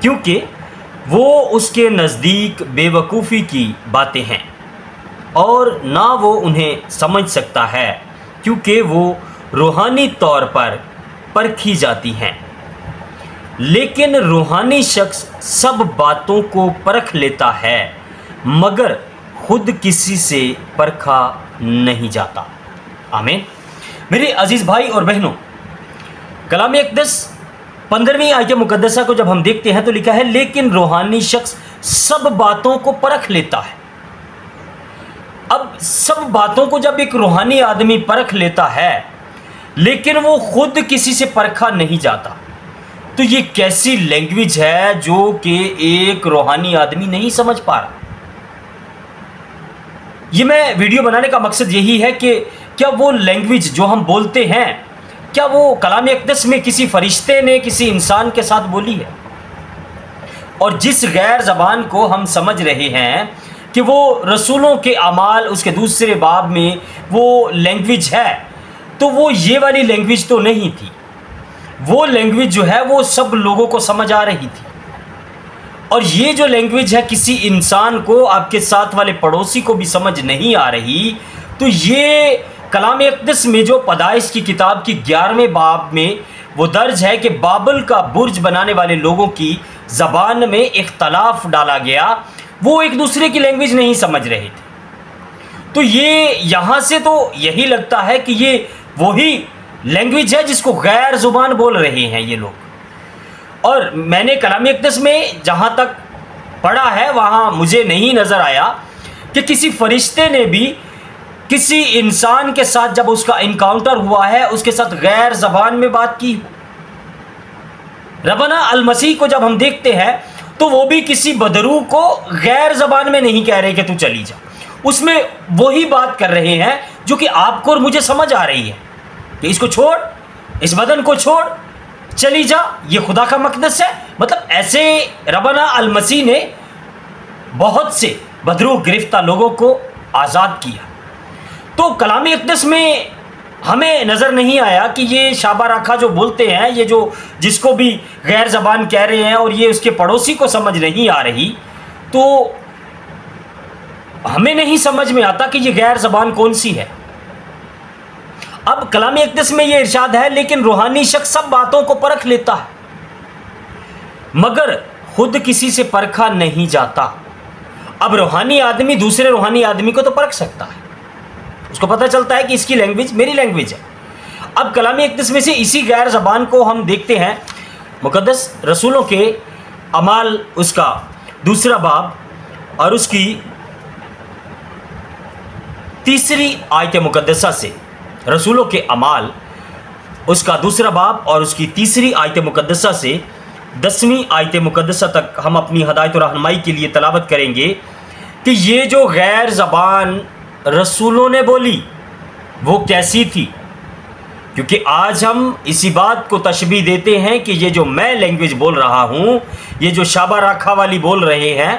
کیونکہ وہ اس کے نزدیک بے وقوفی کی باتیں ہیں اور نہ وہ انہیں سمجھ سکتا ہے کیونکہ وہ روحانی طور پر پرکھی جاتی ہیں۔ لیکن روحانی شخص سب باتوں کو پرکھ لیتا ہے مگر خود کسی سے پرکھا نہیں جاتا۔ آمین۔ میرے عزیز بھائی اور بہنوں، کلام اقدس 15ویں آیت مقدسہ کو جب ہم دیکھتے ہیں تو لکھا ہے لیکن روحانی شخص سب باتوں کو پرکھ لیتا ہے۔ اب سب باتوں کو جب ایک روحانی آدمی پرکھ لیتا ہے لیکن وہ خود کسی سے پرکھا نہیں جاتا، تو یہ کیسی لینگویج ہے جو کہ ایک روحانی آدمی نہیں سمجھ پا رہا۔ یہ میں ویڈیو بنانے کا مقصد یہی ہے کہ کیا وہ لینگویج جو ہم بولتے ہیں کیا وہ کلام اقدس میں کسی فرشتے نے کسی انسان کے ساتھ بولی ہے؟ اور جس غیر زبان کو ہم سمجھ رہے ہیں کہ وہ رسولوں کے اعمال اس کے دوسرے باب میں وہ لینگویج ہے، تو وہ یہ والی لینگویج تو نہیں تھی۔ وہ لینگویج جو ہے وہ سب لوگوں کو سمجھ آ رہی تھی، اور یہ جو لینگویج ہے کسی انسان کو، آپ کے ساتھ والے پڑوسی کو بھی سمجھ نہیں آ رہی، تو یہ کلام اقدس میں جو پیدائش کی کتاب کی 11ویں باب میں وہ درج ہے کہ بابل کا برج بنانے والے لوگوں کی زبان میں اختلاف ڈالا گیا، وہ ایک دوسرے کی لینگویج نہیں سمجھ رہے تھے۔ تو یہ یہاں سے تو یہی لگتا ہے کہ یہ وہی لینگویج ہے جس کو غیر زبان بول رہے ہیں یہ لوگ۔ اور میں نے کلام اقدس میں جہاں تک پڑھا ہے وہاں مجھے نہیں نظر آیا کہ کسی فرشتے نے بھی کسی انسان کے ساتھ جب اس کا انکاؤنٹر ہوا ہے اس کے ساتھ غیر زبان میں بات کی۔ ربنا المسیح کو جب ہم دیکھتے ہیں تو وہ بھی کسی بدرو کو غیر زبان میں نہیں کہہ رہے کہ تو چلی جا، اس میں وہی بات کر رہے ہیں جو کہ آپ کو اور مجھے سمجھ آ رہی ہے کہ اس کو چھوڑ، اس بدن کو چھوڑ، چلی جا، یہ خدا کا مقدس ہے۔ مطلب ایسے ربنا المسیح نے بہت سے بدرو گرفتہ لوگوں کو آزاد کیا۔ تو کلام اقدس میں ہمیں نظر نہیں آیا کہ یہ شابہ راکھا جو بولتے ہیں، یہ جو جس کو بھی غیر زبان کہہ رہے ہیں اور یہ اس کے پڑوسی کو سمجھ نہیں آ رہی، تو ہمیں نہیں سمجھ میں آتا کہ یہ غیر زبان کون سی ہے۔ اب کلام اقدس میں یہ ارشاد ہے لیکن روحانی شخص سب باتوں کو پرکھ لیتا ہے مگر خود کسی سے پرکھا نہیں جاتا۔ اب روحانی آدمی دوسرے روحانی آدمی کو تو پرکھ سکتا ہے، اس کو پتہ چلتا ہے کہ اس کی لینگویج میری لینگویج ہے۔ اب کلام اقدس میں سے اسی غیر زبان کو ہم دیکھتے ہیں مقدس رسولوں کے اعمال اس کا 2 باب اور اس کی 3 آیت مقدسہ سے، رسولوں کے اعمال اس کا 2 باب اور اس کی 3 آیت مقدسہ سے 10ویں آیت مقدسہ تک ہم اپنی ہدایت و رہنمائی کے لیے تلاوت کریں گے کہ یہ جو غیر زبان رسولوں نے بولی وہ کیسی تھی۔ کیونکہ آج ہم اسی بات کو تشبیہ دیتے ہیں کہ یہ جو میں لینگویج بول رہا ہوں، یہ جو شابہ راکھا والی بول رہے ہیں،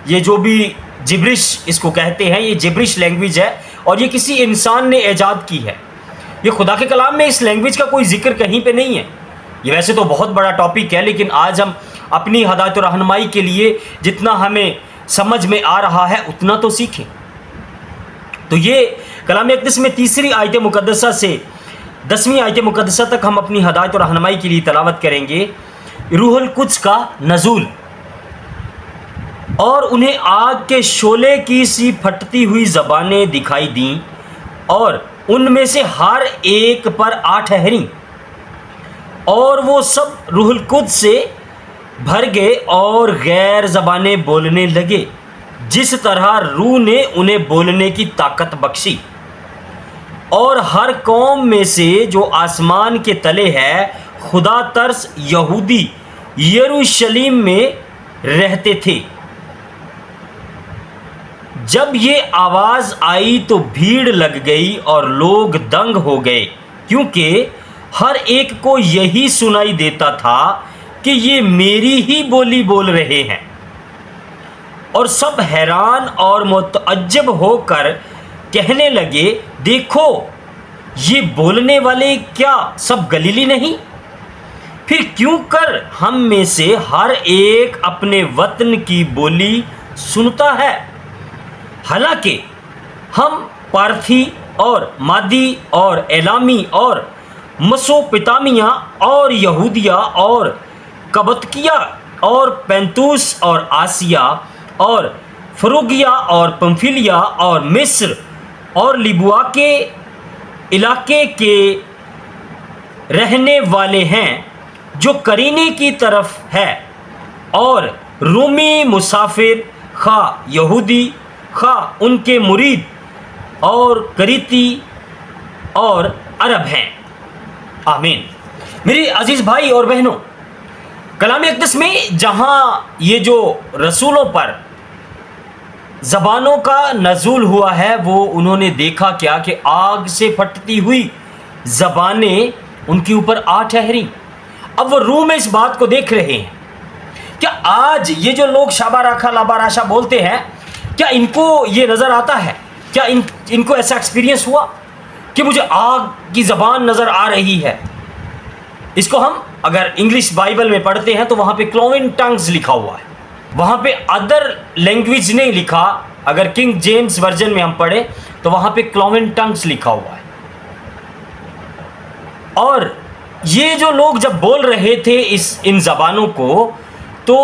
یہ جو بھی جبرش اس کو کہتے ہیں، یہ جبرش لینگویج ہے اور یہ کسی انسان نے ایجاد کی ہے۔ یہ خدا کے کلام میں اس لینگویج کا کوئی ذکر کہیں پہ نہیں ہے۔ یہ ویسے تو بہت بڑا ٹاپک ہے، لیکن آج ہم اپنی ہدایت و رہنمائی کے لیے جتنا ہمیں سمجھ میں آ رہا ہے اتنا تو سیکھیں۔ تو یہ کلام اقدس میں 3 آیت مقدسہ سے 10ویں آیت مقدسہ تک ہم اپنی ہدایت و رہنمائی کے لیے تلاوت کریں گے۔ روح القدس کا نزول، اور انہیں آگ کے شعلے کی سی پھٹتی ہوئی زبانیں دکھائی دیں اور ان میں سے ہر ایک پر آ ٹھہریں، اور وہ سب روح القدس سے بھر گئے اور غیر زبانیں بولنے لگے جس طرح روح نے انہیں بولنے کی طاقت بخشی۔ اور ہر قوم میں سے جو آسمان کے تلے ہے خدا ترس یہودی یروشلم میں رہتے تھے۔ جب یہ آواز آئی تو بھیڑ لگ گئی اور لوگ دنگ ہو گئے، کیونکہ ہر ایک کو یہی سنائی دیتا تھا کہ یہ میری ہی بولی بول رہے ہیں۔ اور سب حیران اور متعجب ہو کر کہنے لگے، دیکھو یہ بولنے والے کیا سب گلیلی نہیں؟ پھر کیوں کر ہم میں سے ہر ایک اپنے وطن کی بولی سنتا ہے، حالانکہ ہم پارتھی اور مادی اور ایلامی اور مسوپتامیہ اور یہودیہ اور کبتکیہ اور پینتوس اور آسیہ اور فروگیہ اور پمفیلیا اور مصر اور لیبوا کے علاقے کے رہنے والے ہیں جو قرینے کی طرف ہے، اور رومی مسافر خواہ یہودی خواہ ان کے مرید اور کریتی اور عرب ہیں۔ آمین۔ میرے عزیز بھائی اور بہنوں، کلام اقدس میں جہاں یہ جو رسولوں پر زبانوں کا نزول ہوا ہے، وہ انہوں نے دیکھا کیا کہ آگ سے پھٹتی ہوئی زبانیں ان کے اوپر آ ٹھہری۔ اب وہ روح میں اس بات کو دیکھ رہے ہیں۔ کیا آج یہ جو لوگ شابا راکھا لابا راشا بولتے ہیں، کیا ان کو یہ نظر آتا ہے؟ کیا ان کو ایسا ایکسپیرینس ہوا کہ مجھے آگ کی زبان نظر آ رہی ہے؟ اس کو ہم اگر انگلش بائبل میں پڑھتے ہیں تو وہاں پہ کلوون ٹنگز لکھا ہوا ہے، وہاں پہ ادر لینگویج نہیں لکھا۔ اگر کنگ جیمز ورژن میں ہم پڑھیں تو وہاں پہ کلوون ٹنگز لکھا ہوا ہے۔ اور یہ جو لوگ جب بول رہے تھے ان زبانوں کو، تو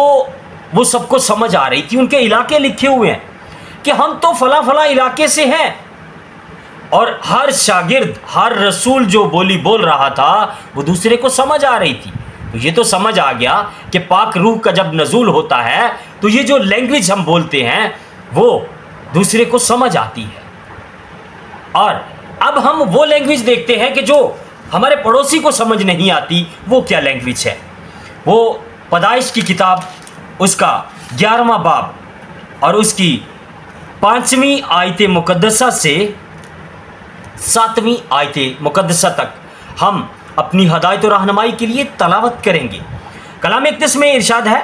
وہ سب کو سمجھ آ رہی تھی۔ ان کے علاقے لکھے ہوئے ہیں کہ ہم تو فلاں فلاں علاقے سے ہیں، اور ہر شاگرد ہر رسول جو بولی بول رہا تھا وہ دوسرے کو سمجھ آ رہی تھی۔ تو یہ تو سمجھ آ گیا کہ پاک روح کا جب نزول ہوتا ہے تو یہ جو لینگویج ہم بولتے ہیں وہ دوسرے کو سمجھ آتی ہے۔ اور اب ہم وہ لینگویج دیکھتے ہیں کہ جو ہمارے پڑوسی کو سمجھ نہیں آتی، وہ کیا لینگویج ہے؟ وہ پیدائش کی کتاب اس کا 11واں باب اور اس کی 5ویں آیت مقدسہ سے 7ویں آیت مقدسہ تک ہم اپنی ہدایت و رہنمائی کے لیے تلاوت کریں گے۔ کلام اقدس میں ارشاد ہے،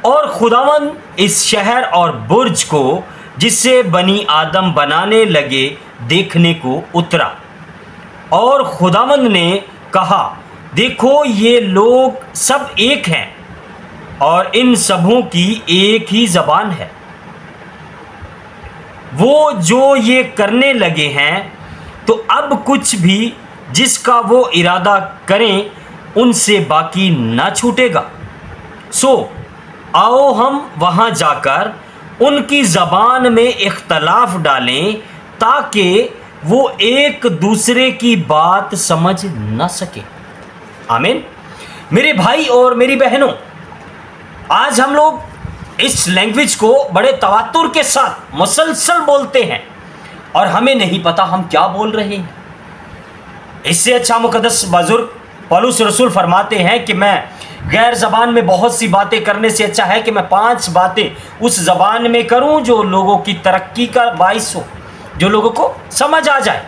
اور خداوند اس شہر اور برج کو جس سے بنی آدم بنانے لگے دیکھنے کو اترا، اور خداوند نے کہا، دیکھو یہ لوگ سب ایک ہیں اور ان سبوں کی ایک ہی زبان ہے۔ وہ جو یہ کرنے لگے ہیں تو اب کچھ بھی جس کا وہ ارادہ کریں ان سے باقی نہ چھوٹے گا۔ سو آؤ ہم وہاں جا کر ان کی زبان میں اختلاف ڈالیں تاکہ وہ ایک دوسرے کی بات سمجھ نہ سکے۔ آمین۔ میرے بھائی اور میری بہنوں، آج ہم لوگ اس لینگویج کو بڑے تواتر کے ساتھ مسلسل بولتے ہیں اور ہمیں نہیں پتا ہم کیا بول رہے ہیں۔ اس سے اچھا مقدس بزرگ پولس رسول فرماتے ہیں کہ میں غیر زبان میں بہت سی باتیں کرنے سے اچھا ہے کہ میں 5 باتیں اس زبان میں کروں جو لوگوں کی ترقی کا باعث ہو، جو لوگوں کو سمجھ آ جائے۔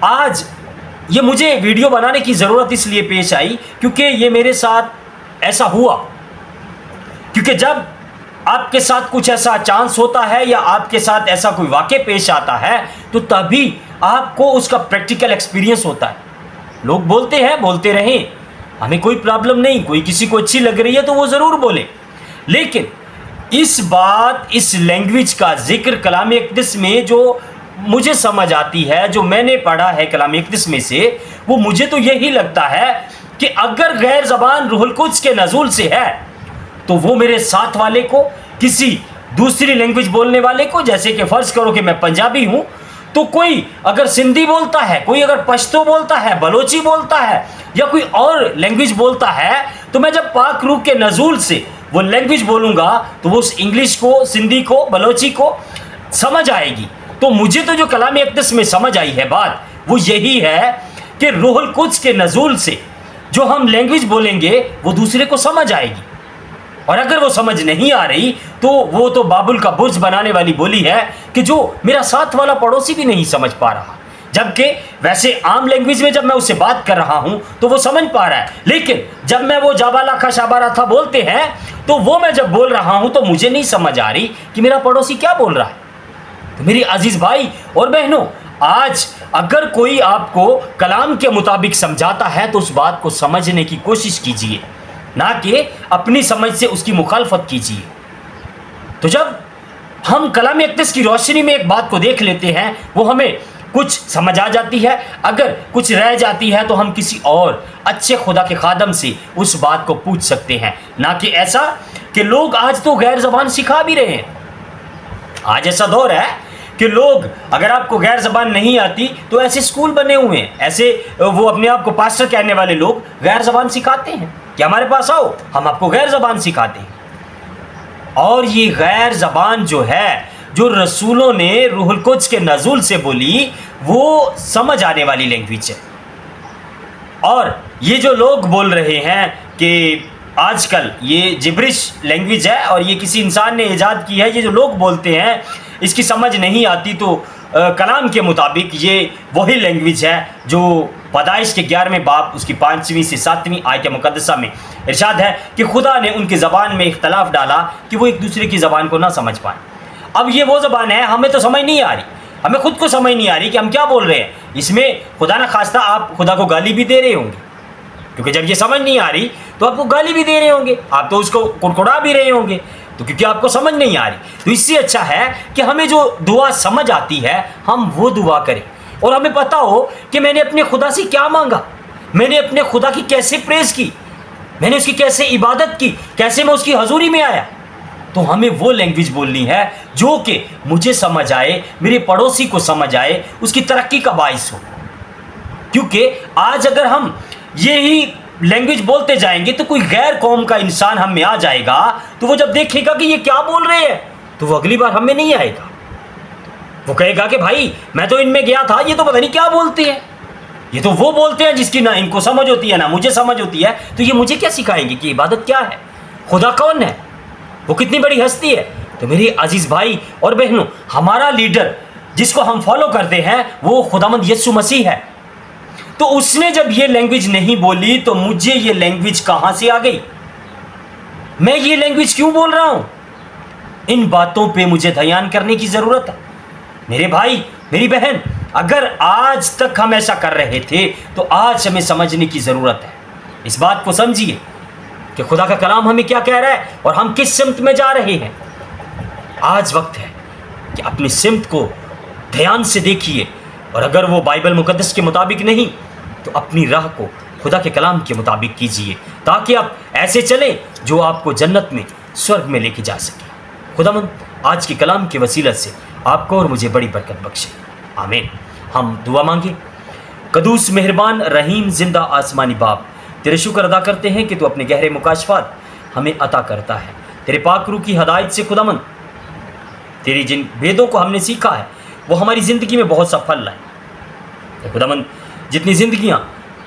آج یہ مجھے ویڈیو بنانے کی ضرورت اس لیے پیش آئی کیونکہ یہ میرے ساتھ ایسا ہوا، کیونکہ جب آپ کے ساتھ کچھ ایسا چانس ہوتا ہے یا آپ کے ساتھ ایسا کوئی واقع پیش آتا ہے تو تبھی آپ کو اس کا پریکٹیکل ایکسپیرینس ہوتا ہے۔ لوگ بولتے ہیں، بولتے رہیں، ہمیں کوئی پرابلم نہیں، کوئی کسی کو اچھی لگ رہی ہے تو وہ ضرور بولے، لیکن اس لینگویج کا ذکر کلام اقدس میں جو مجھے سمجھ آتی ہے، جو میں نے پڑھا ہے کلام اقدس میں سے، وہ مجھے تو یہی لگتا ہے کہ اگر غیر زبان روح القدس کے نزول سے ہے تو وہ میرے ساتھ والے کو، کسی دوسری لینگویج بولنے والے کو، جیسے کہ فرض کرو کہ میں پنجابی ہوں تو کوئی اگر سندھی بولتا ہے، کوئی اگر پشتو بولتا ہے، بلوچی بولتا ہے یا کوئی اور لینگویج بولتا ہے، تو میں جب پاک روح کے نزول سے وہ لینگویج بولوں گا تو وہ انگلش کو، سندھی کو، بلوچی کو سمجھ آئے گی۔ تو مجھے تو جو کلام اقدس میں سمجھ آئی ہے بات وہ یہی ہے کہ روح القدس کے نزول سے جو ہم لینگویج بولیں گے وہ دوسرے کو سمجھ آئے گی، اور اگر وہ سمجھ نہیں آ رہی تو وہ تو بابل کا برج بنانے والی بولی ہے کہ جو میرا ساتھ والا پڑوسی بھی نہیں سمجھ پا رہا، جبکہ ویسے عام لینگویج میں جب میں اس سے بات کر رہا ہوں تو وہ سمجھ پا رہا ہے، لیکن جب میں وہ جابا لاکھا شابا راتھا بولتے ہیں تو وہ میں جب بول رہا ہوں تو مجھے نہیں سمجھ آ رہی کہ میرا پڑوسی کیا بول رہا ہے۔ تو میری عزیز بھائی اور بہنوں، آج اگر کوئی آپ کو کلام کے مطابق سمجھاتا ہے تو اس بات کو سمجھنے کی کوشش کیجیے، نہ کہ اپنی سمجھ سے اس کی مخالفت کیجیے۔ تو جب ہم کلام اقدس کی روشنی میں ایک بات کو دیکھ لیتے ہیں، وہ ہمیں کچھ سمجھ آ جاتی ہے، اگر کچھ رہ جاتی ہے تو ہم کسی اور اچھے خدا کے خادم سے اس بات کو پوچھ سکتے ہیں، نہ کہ ایسا کہ لوگ آج تو غیر زبان سکھا بھی رہے ہیں۔ آج ایسا دور ہے کہ لوگ، اگر آپ کو غیر زبان نہیں آتی تو ایسے اسکول بنے ہوئے ہیں، ایسے وہ اپنے آپ کو پاسٹر کہنے والے لوگ غیر زبان سکھاتے ہیں کہ ہمارے پاس آؤ، ہم آپ کو غیر زبان سکھاتے ہیں۔ اور یہ غیر زبان جو ہے، جو رسولوں نے روح القدس کے نزول سے بولی، وہ سمجھ آنے والی لینگویج ہے۔ اور یہ جو لوگ بول رہے ہیں کہ آج کل یہ جبرش لینگویج ہے اور یہ کسی انسان نے ایجاد کی ہے، یہ جو لوگ بولتے ہیں اس کی سمجھ نہیں آتی، تو کلام کے مطابق یہ وہی لینگویج ہے جو پیدائش کے 11ویں باب اس کی 5ویں سے 7ویں آیت مقدسہ میں ارشاد ہے کہ خدا نے ان کی زبان میں اختلاف ڈالا کہ وہ ایک دوسرے کی زبان کو نہ سمجھ پائیں۔ اب یہ وہ زبان ہے، ہمیں تو سمجھ نہیں آ رہی، ہمیں خود کو سمجھ نہیں آ رہی کہ ہم کیا بول رہے ہیں۔ اس میں خدا نہ خواستہ آپ خدا کو گالی بھی دے رہے ہوں گے، کیونکہ جب یہ سمجھ نہیں آ رہی تو آپ کو گالی بھی دے رہے ہوں گے، آپ تو اس کو کڑکڑا بھی رہے ہوں گے، تو کیونکہ آپ کو سمجھ نہیں آ رہی۔ تو اس سے اچھا ہے کہ ہمیں جو دعا سمجھ آتی ہے ہم وہ دعا کریں، اور ہمیں پتہ ہو کہ میں نے اپنے خدا سے کیا مانگا، میں نے اپنے خدا کی کیسے پریز کی، میں نے اس کی کیسے عبادت کی، کیسے میں اس کی حضوری میں آیا۔ تو ہمیں وہ لینگویج بولنی ہے جو کہ مجھے سمجھ آئے، میرے پڑوسی کو سمجھ آئے، اس کی ترقی کا باعث ہو۔ کیونکہ آج اگر ہم یہی لینگویج بولتے جائیں گے تو کوئی غیر قوم کا انسان ہم میں آ جائے گا، تو وہ جب دیکھے گا کہ یہ کیا بول رہے ہیں تو وہ اگلی بار ہم میں نہیں آئے گا، وہ کہے گا کہ بھائی میں تو ان میں گیا تھا، یہ تو پتہ نہیں کیا بولتے ہیں، یہ تو وہ بولتے ہیں جس کی نہ ان کو سمجھ ہوتی ہے نہ مجھے سمجھ ہوتی ہے، تو یہ مجھے کیا سکھائیں گے کہ عبادت کیا ہے، خدا کون ہے، وہ کتنی بڑی ہستی ہے۔ تو میرے عزیز بھائی اور بہنوں، ہمارا لیڈر جس کو ہم فالو کرتے ہیں وہ خداوند یسوع مسیح ہے، تو اس نے جب یہ لینگویج نہیں بولی تو مجھے یہ لینگویج کہاں سے آ گئی، میں یہ لینگویج کیوں بول رہا ہوں؟ ان باتوں پہ مجھے دھیان کرنے کی ضرورت ہے۔ میرے بھائی میری بہن، اگر آج تک ہم ایسا کر رہے تھے تو آج ہمیں سمجھنے کی ضرورت ہے۔ اس بات کو سمجھیے کہ خدا کا کلام ہمیں کیا کہہ رہا ہے اور ہم کس سمت میں جا رہے ہیں۔ آج وقت ہے کہ اپنی سمت کو دھیان سے دیکھیے، اور اگر وہ بائبل مقدس کے مطابق نہیں تو اپنی راہ کو خدا کے کلام کے مطابق کیجیے، تاکہ آپ ایسے چلیں جو آپ کو جنت میں، سورگ میں لے کے جا سکے۔ خداوند آج کے کلام کے وسیلہ سے آپ کو اور مجھے بڑی برکت بخشے، آمین۔ ہم دعا مانگیں۔ قدوس، مہربان، رحیم، زندہ آسمانی باپ، تیرے شکر ادا کرتے ہیں کہ تو اپنے گہرے مکاشفات ہمیں عطا کرتا ہے۔ تیرے پاک روح کی ہدایت سے خداوند تیری جن بھیدوں کو ہم نے سیکھا ہے وہ ہماری زندگی میں بہت سا پھل لائے۔ خداوند جتنی زندگیاں،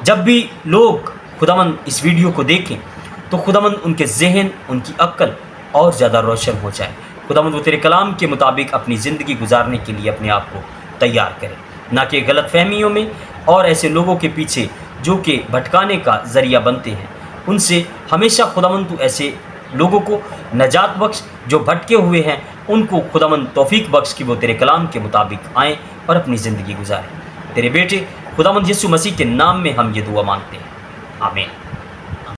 جب بھی لوگ خداوند اس ویڈیو کو دیکھیں تو خداوند ان کے ذہن، ان کی عقل اور زیادہ روشن ہو جائے۔ خداوند وہ تیرے کلام کے مطابق اپنی زندگی گزارنے کے لیے اپنے آپ کو تیار کرے، نہ کہ غلط فہمیوں میں اور ایسے لوگوں کے پیچھے جو کہ بھٹکانے کا ذریعہ بنتے ہیں، ان سے ہمیشہ خداوند تو ایسے لوگوں کو نجات بخش، جو بھٹکے ہوئے ہیں ان کو خداوند توفیق بخش کہ وہ تیرے کلام کے مطابق آئیں اور اپنی زندگی گزاریں۔ تیرے بیٹے خداوند یسوع مسیح کے نام میں ہم یہ دعا مانگتے ہیں، آمین۔